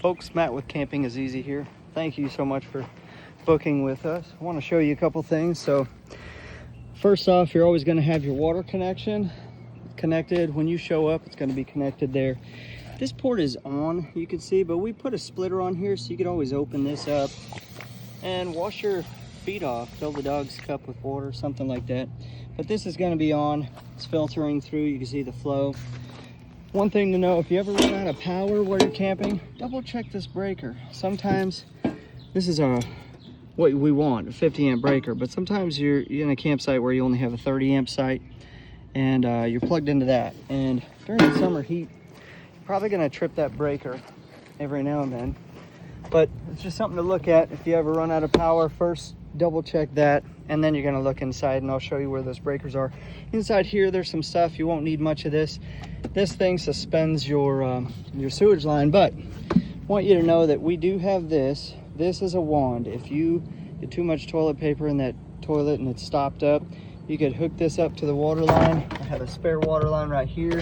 Folks, Matt with Camping is Easy here. Thank you so much for booking with us. I want to show you a couple things. So first off, you're always going to have your water connection connected. When you show up, it's going to be connected there. This port is on, you can see, but we put a splitter on here so you could always open this up and wash your feet off, fill the dog's cup with water, something like that. But this is going to be on. It's filtering through. You can see the flow. One thing to know, if you ever run out of power while you're camping, double check this breaker. Sometimes this is what we want, a 50 amp breaker, but sometimes you're in a campsite where you only have a 30 amp site and you're plugged into that. And during the summer heat, you're probably going to trip that breaker every now and then. But it's just something to look at. If you ever run out of power, first double check that, and then you're going to look inside, and I'll show you where those breakers are. Inside here, there's some stuff. You won't need much of this. This thing suspends your sewage line, but I want you to know that we do have this. This is a wand. If you get too much toilet paper in that toilet and it's stopped up, you could hook this up to the water line. I have a spare water line right here,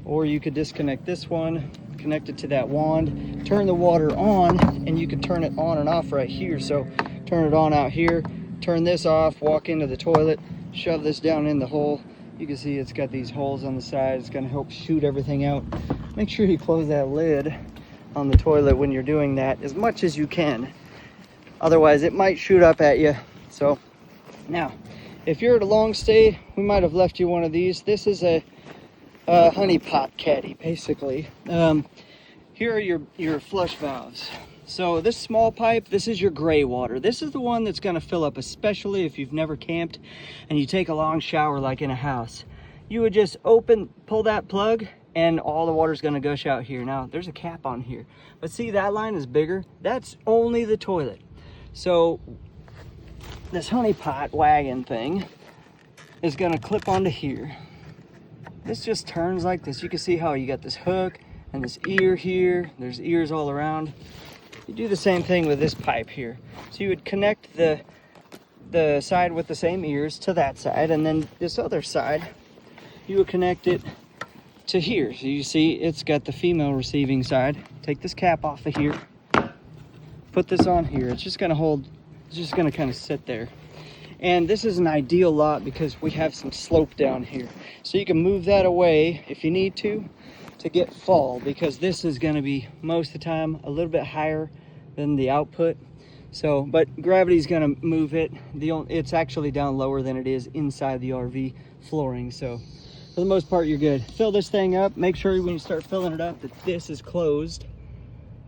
or you could disconnect this one, connect it to that wand, turn the water on, and you could turn it on and off right here. So turn it on out here, turn this off, walk into the toilet, shove this down in the hole. You can see it's got these holes on the side. It's going to help shoot everything out. Make sure you close that lid on the toilet when you're doing that as much as you can. Otherwise, it might shoot up at you. So now, if you're at a long stay, we might have left you one of these. This is a honey pot caddy, basically. Here are your flush valves. So this small pipe, this is your gray water. This is the one that's going to fill up, especially if you've never camped and you take a long shower like in a house. You would just pull that plug, and all the water's going to gush out here. Now, there's a cap on here, but see, that line is bigger. That's only the toilet. So this honey pot wagon thing is going to clip onto here. This just turns like this. You can see how you got this hook and this ear here. There's ears all around. You do the same thing with this pipe here. So you would connect the side with the same ears to that side, and then this other side, you would connect it to here. So you see it's got the female receiving side. Take this cap off of here, put this on here. It's just gonna hold, it's just gonna kind of sit there. And this is an ideal lot because we have some slope down here. So you can move that away if you need to get fall, because this is going to be most of the time a little bit higher than the output. So, but gravity's going to move it. It's actually down lower than it is inside the RV flooring. So for the most part, you're good. Fill this thing up. Make sure when you start filling it up that this is closed.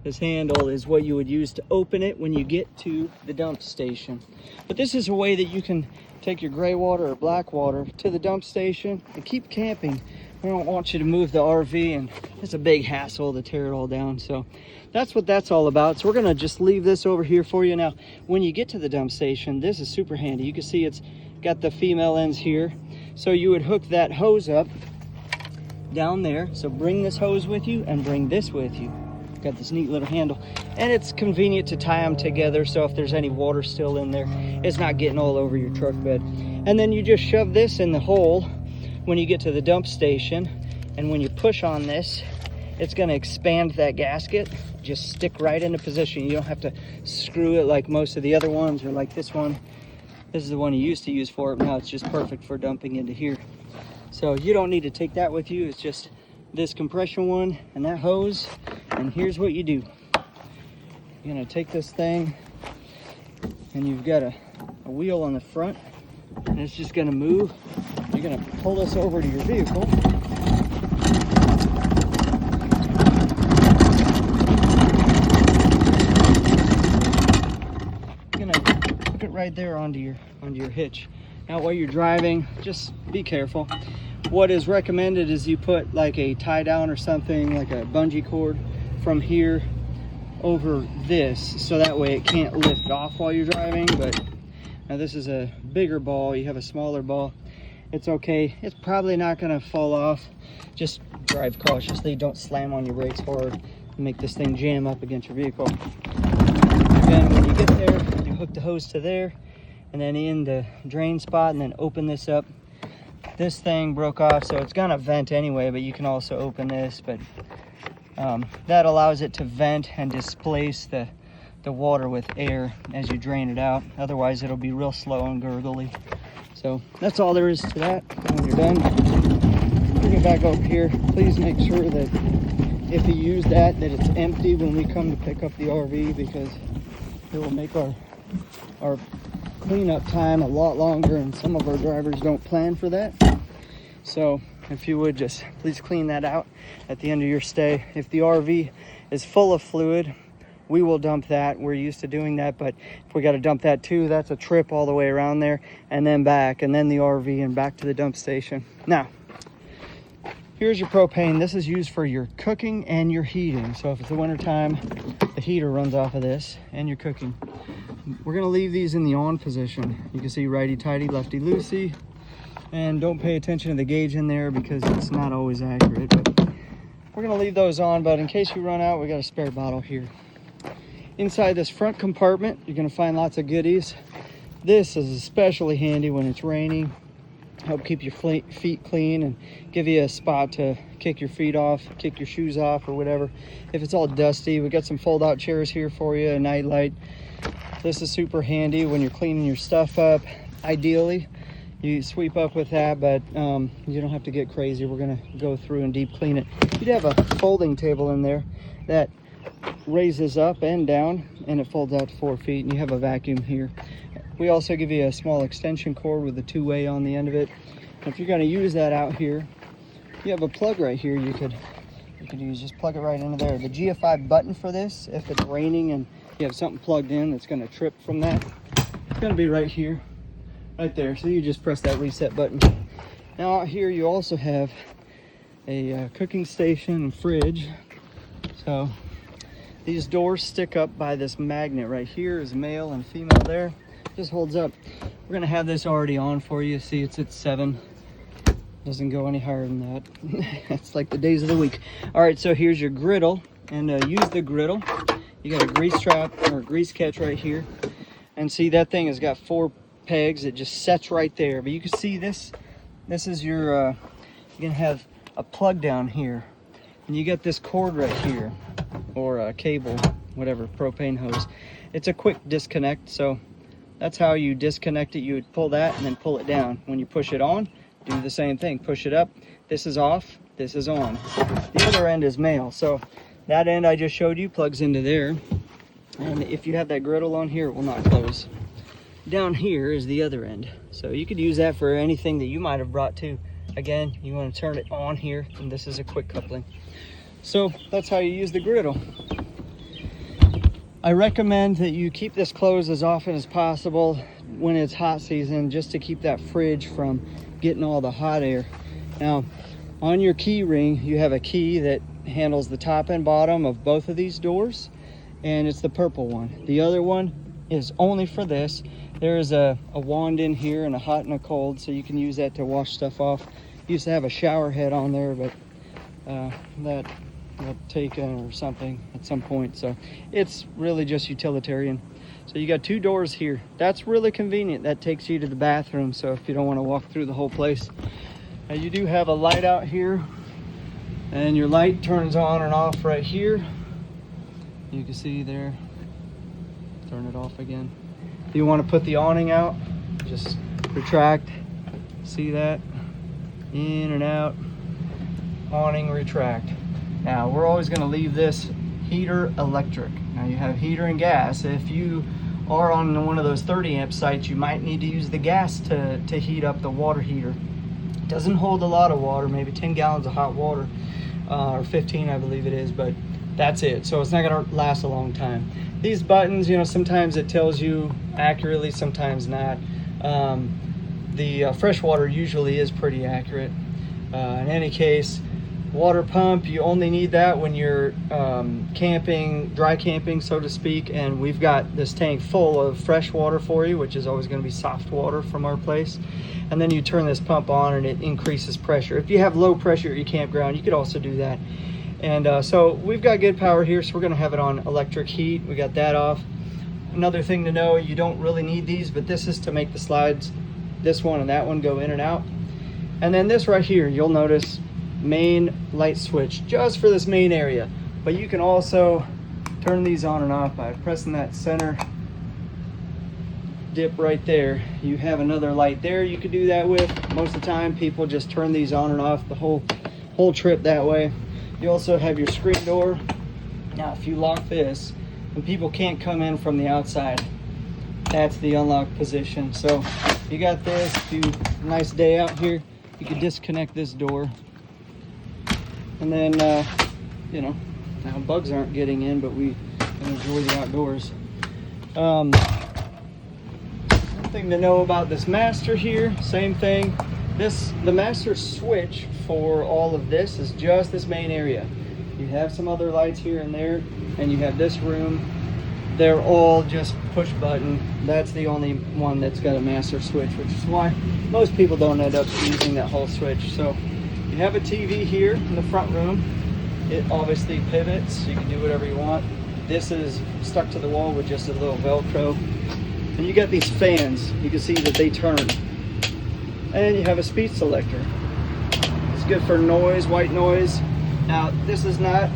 This handle is what you would use to open it when you get to the dump station. But this is a way that you can take your gray water or black water to the dump station and keep camping. We don't want you to move the RV, and it's a big hassle to tear it all down. So that's what that's all about. So we're gonna just leave this over here for you. Now, when you get to the dump station, this is super handy. You can see it's got the female ends here. So you would hook that hose up down there. So bring this hose with you and bring this with you. Got this neat little handle, and it's convenient to tie them together, so if there's any water still in there, it's not getting all over your truck bed. And then you just shove this in the hole when you get to the dump station, and when you push on this, it's going to expand that gasket, just stick right into position. You don't have to screw it like most of the other ones, or like this one. This is the one you used to use for it. Now it's just perfect for dumping into here. So you don't need to take that with you. It's just this compression one and that hose. And here's what you do. You're gonna take this thing, and you've got a wheel on the front, and it's just gonna move. You're gonna pull this over to your vehicle. You're gonna hook it right there onto your hitch. Now while you're driving, just be careful. What is recommended is you put like a tie down or something, like a bungee cord, from here over this, so that way it can't lift off while you're driving. But now this is a bigger ball, you have a smaller ball, it's okay. It's probably not going to fall off. Just drive cautiously, don't slam on your brakes hard and make this thing jam up against your vehicle. Again, when you get there, you hook the hose to there, and then in the drain spot, and then open this up. This thing broke off, so it's gonna vent anyway, but you can also open this. But That allows it to vent and displace the water with air as you drain it out. Otherwise it'll be real slow and gurgly. So that's all there is to that. When you're done, bring it back over here. Please make sure that if you use that it's empty when we come to pick up the RV, because it will make our cleanup time a lot longer, and some of our drivers don't plan for that. So if you would just please clean that out at the end of your stay. If the RV is full of fluid, we will dump that. We're used to doing that, but if we got to dump that too, that's a trip all the way around there and then back, and then the RV and back to the dump station. Now, here's your propane. This is used for your cooking and your heating. So if it's the winter time, the heater runs off of this and your cooking. We're gonna leave these in the on position. You can see righty-tighty, lefty-loosey, and don't pay attention to the gauge in there because it's not always accurate, but we're gonna leave those on. But in case you run out, we got a spare bottle here. Inside this front compartment, you're gonna find lots of goodies. This is especially handy when it's raining. Help keep your feet clean and give you a spot to kick your feet off, kick your shoes off or whatever. If it's all dusty, we got some fold out chairs here for you, a night light. This is super handy when you're cleaning your stuff up. Ideally, you sweep up with that, but you don't have to get crazy. We're gonna go through and deep clean it. You'd have a folding table in there that raises up and down, and it folds out to 4 feet, and you have a vacuum here. We also give you a small extension cord with a two-way on the end of it. If you're gonna use that out here, you have a plug right here you could use. Just plug it right into there. The GFI button for this, if it's raining and you have something plugged in that's gonna trip from that, it's gonna be right here, right there. So you just press that reset button. Now out here you also have a cooking station and fridge. So these doors stick up by this magnet right here. Is male and female there. Just holds up. We're gonna have this already on for you. See, it's at 7. Doesn't go any higher than that. It's like the days of the week. All right, so here's your griddle, and use the griddle. You got a grease trap or a grease catch right here, and see that thing has got 4 pegs. It just sets right there. But you can see this. This is your. You're gonna have a plug down here, and you got this cord right here, or a cable, whatever, propane hose. It's a quick disconnect, so that's how you disconnect it. You would pull that and then pull it down. When you push it on, do the same thing. Push it up. This is off. This is on. The other end is male. So that end I just showed you plugs into there. And if you have that griddle on here, it will not close. Down here is the other end. So you could use that for anything that you might have brought too. Again, you want to turn it on here, and this is a quick coupling. So that's how you use the griddle. I recommend that you keep this closed as often as possible when it's hot season, just to keep that fridge from getting all the hot air. Now, on your key ring, you have a key that handles the top and bottom of both of these doors, and it's the purple one. The other one is only for this. There is a wand in here and a hot and a cold, so you can use that to wash stuff off. Used to have a shower head on there, but that got taken or something at some point, so it's really just utilitarian. So you got 2 doors here. That's really convenient. That takes you to the bathroom, so if you don't want to walk through the whole place. Now you do have a light out here, and your light turns on and off right here. You can see there. Turn it off again. If you want to put the awning out, just retract. See that? In and out. Awning, retract. Now we're always going to leave this heater electric. Now you have heater and gas. If you are on one of those 30 amp sites, you might need to use the gas to heat up the water heater. It doesn't hold a lot of water, maybe 10 gallons of hot water, or 15 I believe it is, but that's it. So it's not going to last a long time. These buttons, you know, sometimes it tells you accurately, sometimes not. The fresh water usually is pretty accurate. In any case, water pump, you only need that when you're camping, dry camping so to speak, and we've got this tank full of fresh water for you, which is always going to be soft water from our place. And then you turn this pump on and it increases pressure. If you have low pressure at your campground, you could also do that. And so we've got good power here, so we're going to have it on electric heat. We got that off. Another thing to know, you don't really need these, but this is to make the slides, this one and that one, go in and out. And then this right here, you'll notice main light switch just for this main area. But you can also turn these on and off by pressing that center dip right there. You have another light there you could do that with. Most of the time people just turn these on and off the whole trip that way. You also have your screen door. Now if you lock this and people can't come in from the outside, that's the unlock position. So you got this. If you nice day out here, you can disconnect this door, and then you know, now bugs aren't getting in, but we can enjoy the outdoors. Something to know about this master here, same thing. The master switch for all of this is just this main area. You have some other lights here and there, and you have this room. They're all just push button. That's the only one that's got a master switch, which is why most people don't end up using that whole switch. So you have a TV here in the front room. It obviously pivots, you can do whatever you want. This is stuck to the wall with just a little Velcro. And you got these fans, you can see that they turn. And you have a speed selector. It's good for noise, white noise. Now this is not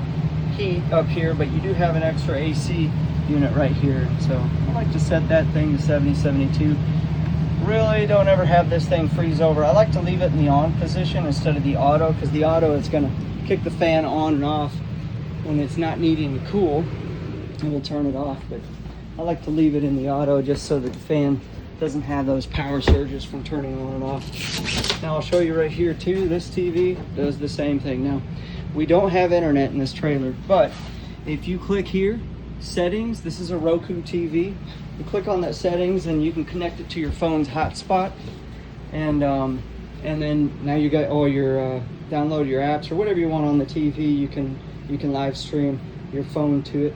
heat up here, but you do have an extra AC unit right here. So I like to set that thing to 70, 72. Really don't ever have this thing freeze over. I like to leave it in the on position instead of the auto, because the auto is gonna kick the fan on and off when it's not needing to cool, and we'll turn it off. But I like to leave it in the auto just so that the fan doesn't have those power surges from turning on and off. Now I'll show you right here too, this TV does the same thing. Now we don't have internet in this trailer, but if you click here, settings, this is a Roku TV. You click on that settings and you can connect it to your phone's hotspot, and then now you got all your download your apps or whatever you want on the TV. You can live stream your phone to it.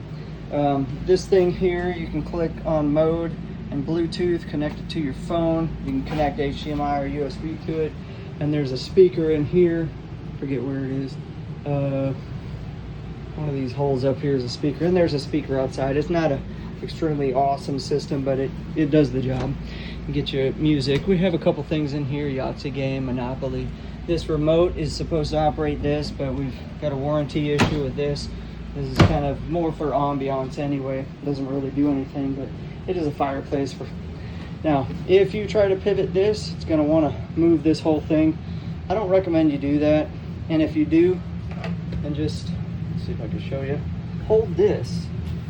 This thing here, you can click on mode and Bluetooth, connect it to your phone. You can connect HDMI or USB to it, and there's a speaker in here. Forget where it is. One of these holes up here is a speaker, and there's a speaker outside. It's not a extremely awesome system, but it does the job. You get your music. We have a couple things in here: Yahtzee game, Monopoly. This remote is supposed to operate this, but we've got a warranty issue with this. This is kind of more for ambiance anyway. It doesn't really do anything, but it is a fireplace for. Now, if you try to pivot this, it's going to want to move this whole thing. I don't recommend you do that. And if you do, then just let's see if I can show you. Hold this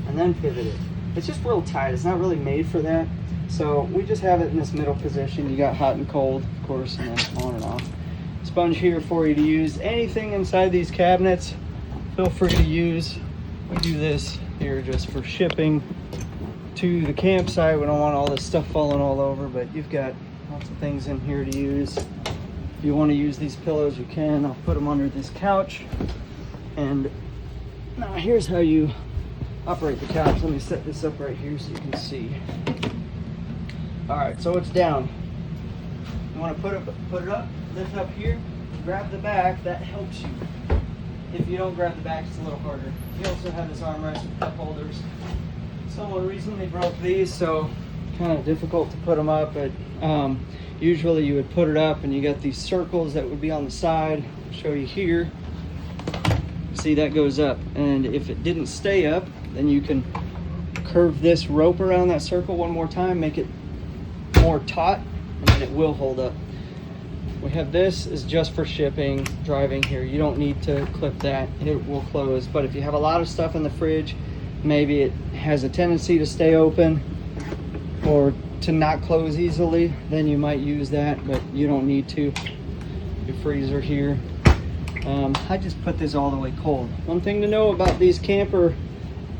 and then pivot it. It's just real tight. It's not really made for that. So we just have it in this middle position. You got hot and cold, of course, and then on and off. Sponge here for you to use. Anything inside these cabinets, feel free to use. We do this here just for shipping to the campsite. We don't want all this stuff falling all over, but you've got lots of things in here to use. If you want to use these pillows, you can. I'll put them under this couch. And now here's how you operate the couch. Let me set this up right here so you can see. All right, so it's down. You want to put it up, lift up here, grab the back. That helps you. If you don't grab the back, it's a little harder. You also have this armrest with cup holders. Someone recently broke these, so kind of difficult to put them up, but usually you would put it up and you got these circles that would be on the side. I'll show you here. See, that goes up, and if it didn't stay up, then you can curve this rope around that circle one more time, make it more taut, and then it will hold up. We have this is just for shipping, driving here. You don't need to clip that, it will close. But if you have a lot of stuff in the fridge, maybe it has a tendency to stay open or to not close easily, then you might use that, but you don't need to. Your freezer here. I just put this all the way cold. One thing to know about these camper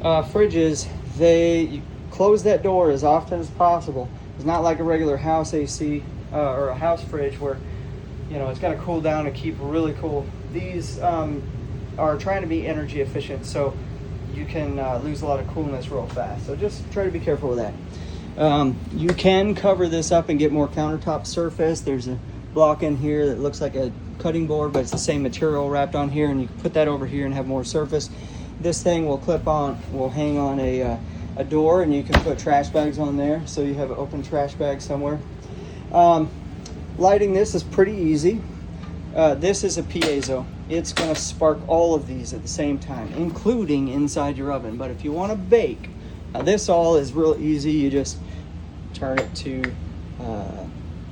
fridges, they close that door as often as possible. It's not like a regular house AC or a house fridge where, you know, it's got to cool down to keep really cool. These are trying to be energy efficient, so you can lose a lot of coolness real fast. So just try to be careful with that. You can cover this up and get more countertop surface. There's a block in here that looks like a cutting board, but it's the same material wrapped on here, and you can put that over here and have more surface. This thing will clip on, will hang on a door, and you can put trash bags on there, so you have an open trash bag somewhere. Lighting this is pretty easy. This is a piezo. It's going to spark all of these at the same time, including inside your oven. But if you want to bake, this all is real easy. You just turn it to,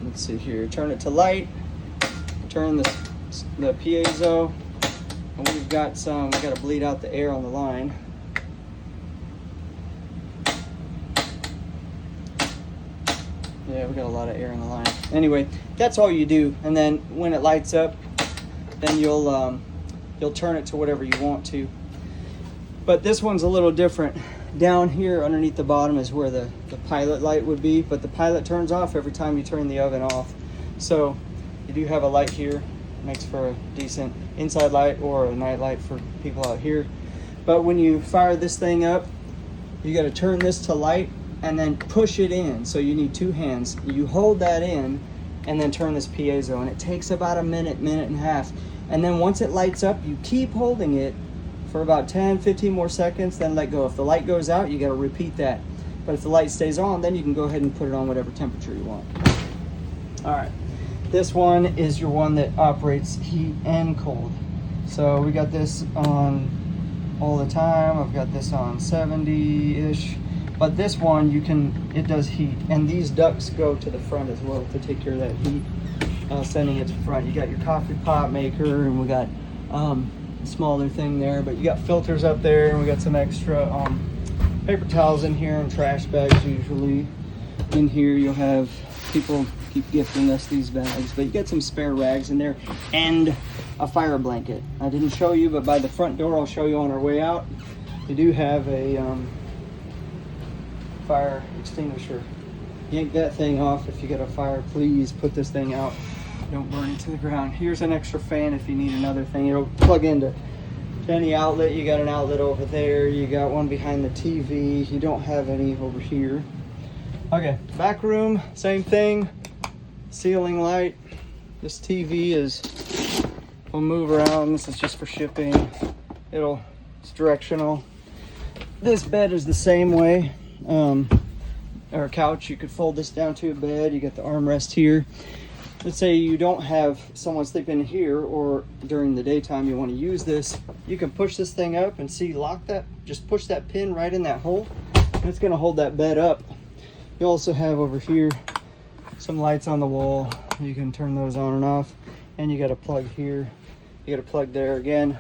let's see here, turn it to light, turn the piezo, and we've got to bleed out the air on the line. Yeah, we got a lot of air in the line. Anyway, that's all you do, and then when it lights up, then you'll turn it to whatever you want to. But this one's a little different. Down here underneath the bottom is where the pilot light would be, but the pilot turns off every time you turn the oven off. So you do have a light here. It makes for a decent inside light or a night light for people out here. But when you fire this thing up, you got to turn this to light and then push it in. So you need two hands. You hold that in and then turn this piezo, and it takes about a minute, minute and a half. And then once it lights up, you keep holding it for about 10-15 more seconds, then let go. If the light goes out, you got to repeat that. But if the light stays on, then you can go ahead and put it on whatever temperature you want. All right, this one is your one that operates heat and cold. So we got this on all the time. I've got this on 70-ish. But this one, it does heat, and these ducts go to the front as well to take care of that heat, sending it to front. You got your coffee pot maker, and we got smaller thing there, but you got filters up there, and we got some extra paper towels in here and trash bags. Usually in here you'll have people keep gifting us these bags, but you got some spare rags in there and a fire blanket. I didn't show you, but by the front door, I'll show you on our way out, you do have a fire extinguisher. Yank that thing off if you get a fire. Please put this thing out, don't burn it to the ground. Here's an extra fan if you need another thing. It'll plug into any outlet. You got an outlet over there, you got one behind the TV, you don't have any over here. Okay, back room, same thing. Ceiling light. This TV will move around. This is just for shipping. It's directional. This bed is the same way. Or a couch, you could fold this down to a bed. You got the armrest here. Let's say you don't have someone sleeping here, or during the daytime you want to use this, you can push this thing up and lock that, just push that pin right in that hole, and it's going to hold that bed up. You also have over here some lights on the wall. You can turn those on and off, and you got a plug here, you got a plug there. Again,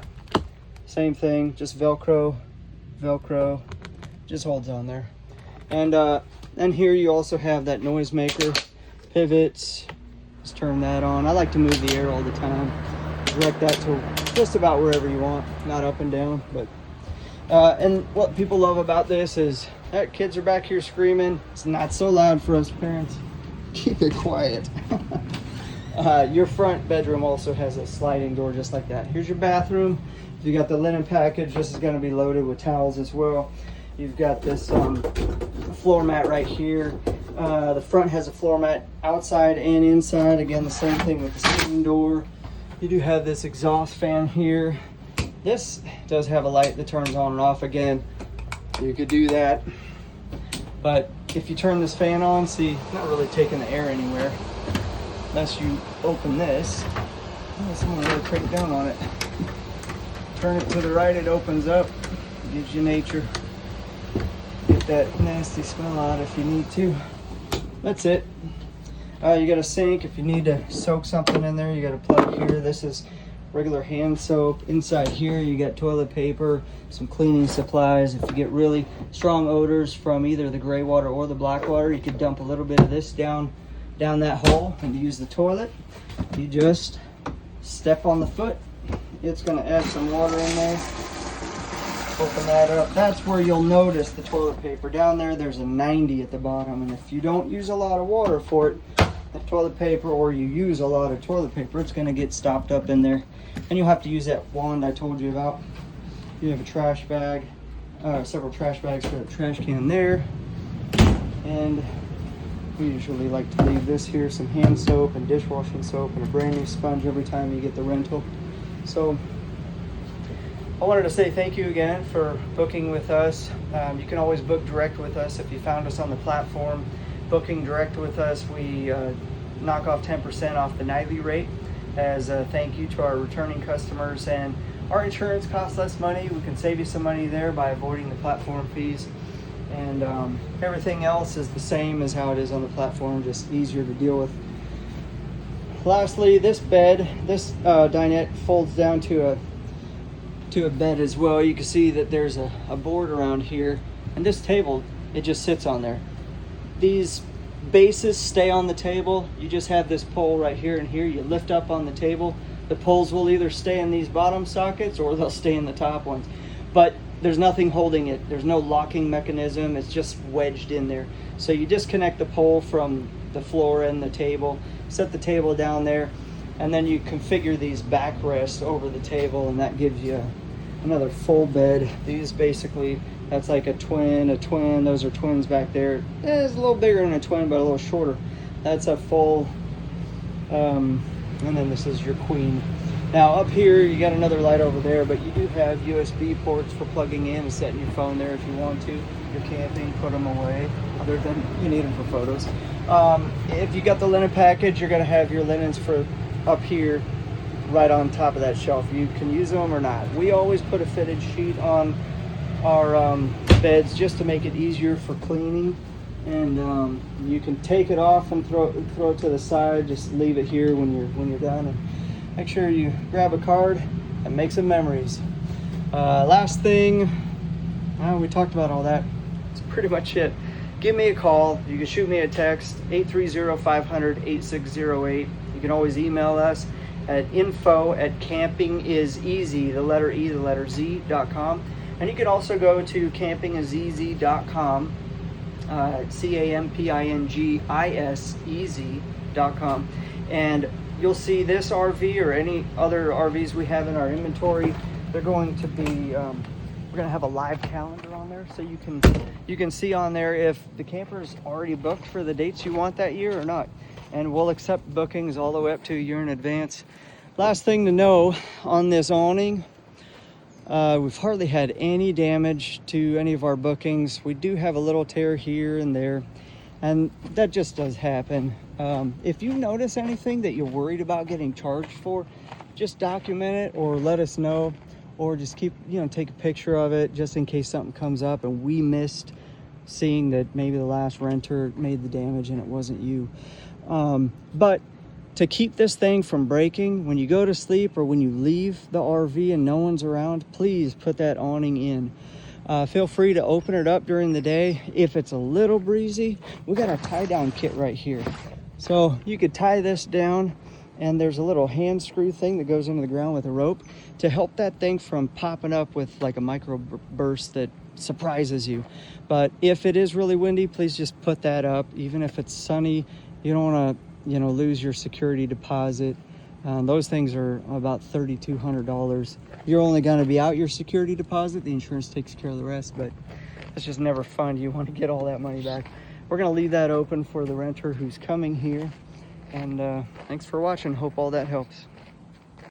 same thing, just velcro, just holds on there. And here you also have that noisemaker, pivots. Just turn that on. I like to move the air all the time. Direct that to just about wherever you want, not up and down. But and what people love about this is that kids are back here screaming. It's not so loud for us parents. Keep it quiet. Your front bedroom also has a sliding door just like that. Here's your bathroom. You got the linen package. This is going to be loaded with towels as well. You've got this floor mat right here. The front has a floor mat outside and inside. Again, the same thing with the screen door. You do have this exhaust fan here. This does have a light that turns on and off. Again, you could do that. But if you turn this fan on, see, it's not really taking the air anywhere. Unless you open this. Oh, someone really cranked down on it. Turn it to the right, it opens up. It gives you nature. Get that nasty smell out if you need to. That's it. You got a sink if you need to soak something in there. You got a plug here. This is regular hand soap. Inside here you got toilet paper, some cleaning supplies. If you get really strong odors from either the gray water or the black water, you could dump a little bit of this down that hole and use the toilet. You just step on the foot. It's going to add some water in there. Open that up. That's where you'll notice the toilet paper. Down there, there's a 90 at the bottom, and if you don't use a lot of water for it, the toilet paper, or you use a lot of toilet paper, it's going to get stopped up in there, and you'll have to use that wand I told you about. You have a trash bag, several trash bags for the trash can there, and we usually like to leave this here, some hand soap and dishwashing soap and a brand new sponge every time you get the rental. So I wanted to say thank you again for booking with us. You can always book direct with us if you found us on the platform. Booking direct with us, we knock off 10% off the nightly rate, as a thank you to our returning customers. And our insurance costs less money. We can save you some money there by avoiding the platform fees. And everything else is the same as how it is on the platform, just easier to deal with. Lastly, this bed, this dinette folds down to a bed as well. You can see that there's a board around here, and this table, it just sits on there. These bases stay on the table. You just have this pole right here and here. You lift up on the table. The poles will either stay in these bottom sockets or they'll stay in the top ones. But there's nothing holding it. There's no locking mechanism. It's just wedged in there. So you disconnect the pole from the floor and the table, set the table down there, and then you configure these backrests over the table, and that gives you another full bed. These basically, that's like a twin. Those are twins back there. It's a little bigger than a twin, but a little shorter. That's a full, and then this is your queen. Now up here, you got another light over there, but you do have USB ports for plugging in and setting your phone there if you want to. If you're camping, put them away, other than you need them for photos. If you got the linen package, you're gonna have your linens for up here, right on top of that shelf. You can use them or not. We always put a fitted sheet on our beds just to make it easier for cleaning. And you can take it off and throw it to the side. Just leave it here when you're done. And make sure you grab a card and make some memories. Last thing, we talked about all that. That's pretty much it. Give me a call. You can shoot me a text, 830-500-8608. You can always email us at info@campingiseasy, the letter E, the letter Z.com. And you can also go to campingiseasy.com, campingise.com, and you'll see this RV or any other RVs we have in our inventory. They're going to be, we're going to have a live calendar on there, so you can see on there if the camper's already booked for the dates you want that year or not. And we'll accept bookings all the way up to a year in advance. Last thing to know on this awning, we've hardly had any damage to any of our bookings. We do have a little tear here and there, and that just does happen. If you notice anything that you're worried about getting charged for, just document it or let us know, or just take a picture of it just in case something comes up and we missed seeing that maybe the last renter made the damage and it wasn't you. But to keep this thing from breaking, when you go to sleep or when you leave the RV and no one's around, please put that awning in. Feel free to open it up during the day. If it's a little breezy, we got a tie down kit right here. So you could tie this down, and there's a little hand screw thing that goes into the ground with a rope to help that thing from popping up with like a micro burst that surprises you. But if it is really windy, please just put that up. Even if it's sunny, you don't want to lose your security deposit. Those things are about $3,200. You're only going to be out your security deposit. The insurance takes care of the rest, but it's just never fun. You want to get all that money back. We're going to leave that open for the renter who's coming here. And thanks for watching. Hope all that helps.